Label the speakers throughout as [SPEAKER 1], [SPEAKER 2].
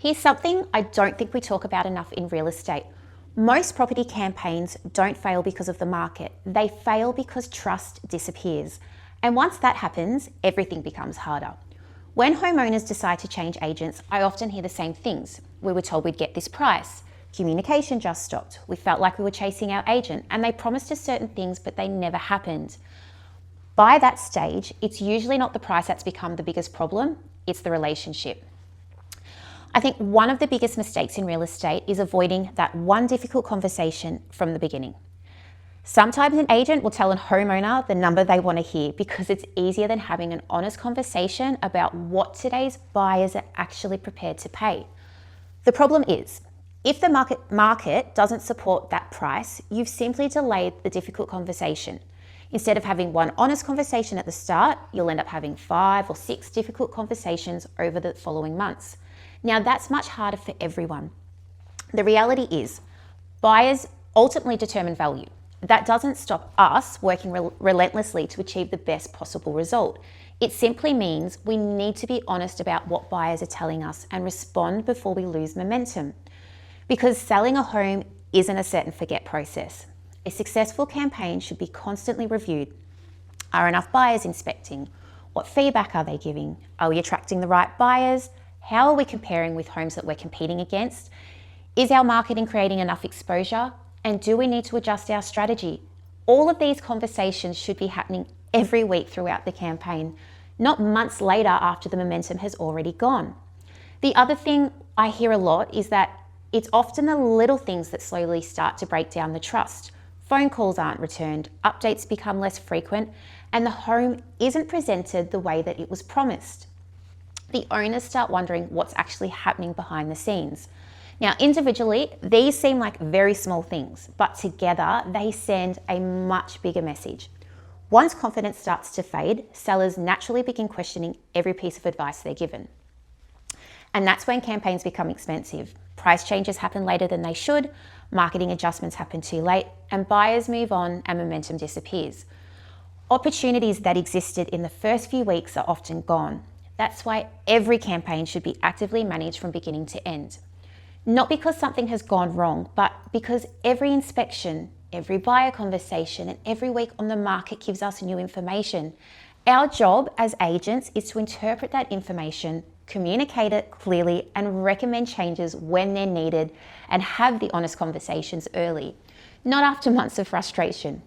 [SPEAKER 1] Here's something I don't think we talk about enough in real estate. Most property campaigns don't fail because of the market. They fail because trust disappears. And once that happens, everything becomes harder. When homeowners decide to change agents, I often hear the same things. We were told we'd get this price. Communication just stopped. We felt like we were chasing our agent, and they promised us certain things, but they never happened. By that stage, it's usually not the price that's become the biggest problem, it's the relationship. I think one of the biggest mistakes in real estate is avoiding that one difficult conversation from the beginning. Sometimes an agent will tell a homeowner the number they want to hear because it's easier than having an honest conversation about what today's buyers are actually prepared to pay. The problem is, if the market doesn't support that price, you've simply delayed the difficult conversation. Instead of having one honest conversation at the start, you'll end up having 5 or 6 difficult conversations over the following months. Now, that's much harder for everyone. The reality is, buyers ultimately determine value. That doesn't stop us working relentlessly to achieve the best possible result. It simply means we need to be honest about what buyers are telling us and respond before we lose momentum. Because selling a home isn't a set and forget process. A successful campaign should be constantly reviewed. Are enough buyers inspecting? What feedback are they giving? Are we attracting the right buyers? How are we comparing with homes that we're competing against? Is our marketing creating enough exposure? And do we need to adjust our strategy? All of these conversations should be happening every week throughout the campaign, not months later after the momentum has already gone. The other thing I hear a lot is that it's often the little things that slowly start to break down the trust. Phone calls aren't returned, updates become less frequent, and the home isn't presented the way that it was promised. The owners start wondering what's actually happening behind the scenes. Now, individually, these seem like very small things, but together they send a much bigger message. Once confidence starts to fade, sellers naturally begin questioning every piece of advice they're given. And that's when campaigns become expensive. Price changes happen later than they should, marketing adjustments happen too late, and buyers move on and momentum disappears. Opportunities that existed in the first few weeks are often gone. That's why every campaign should be actively managed from beginning to end. Not because something has gone wrong, but because every inspection, every buyer conversation, and every week on the market gives us new information. Our job as agents is to interpret that information, communicate it clearly, and recommend changes when they're needed, and have the honest conversations early, not after months of frustration.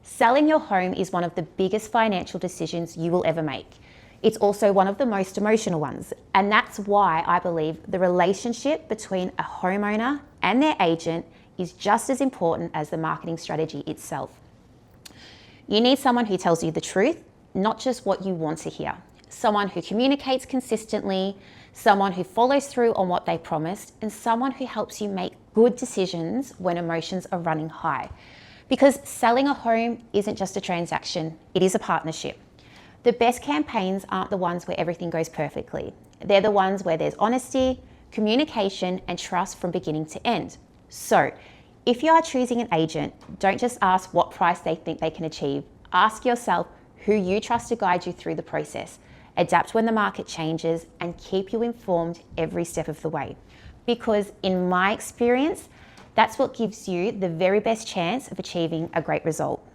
[SPEAKER 1] Selling your home is one of the biggest financial decisions you will ever make. It's also one of the most emotional ones, and that's why I believe the relationship between a homeowner and their agent is just as important as the marketing strategy itself. You need someone who tells you the truth, not just what you want to hear. Someone who communicates consistently, someone who follows through on what they promised, and someone who helps you make good decisions when emotions are running high. Because selling a home isn't just a transaction, it is a partnership. The best campaigns aren't the ones where everything goes perfectly. They're the ones where there's honesty, communication, and trust from beginning to end. So, if you are choosing an agent, don't just ask what price they think they can achieve. Ask yourself who you trust to guide you through the process. Adapt when the market changes, and keep you informed every step of the way. Because in my experience, that's what gives you the very best chance of achieving a great result.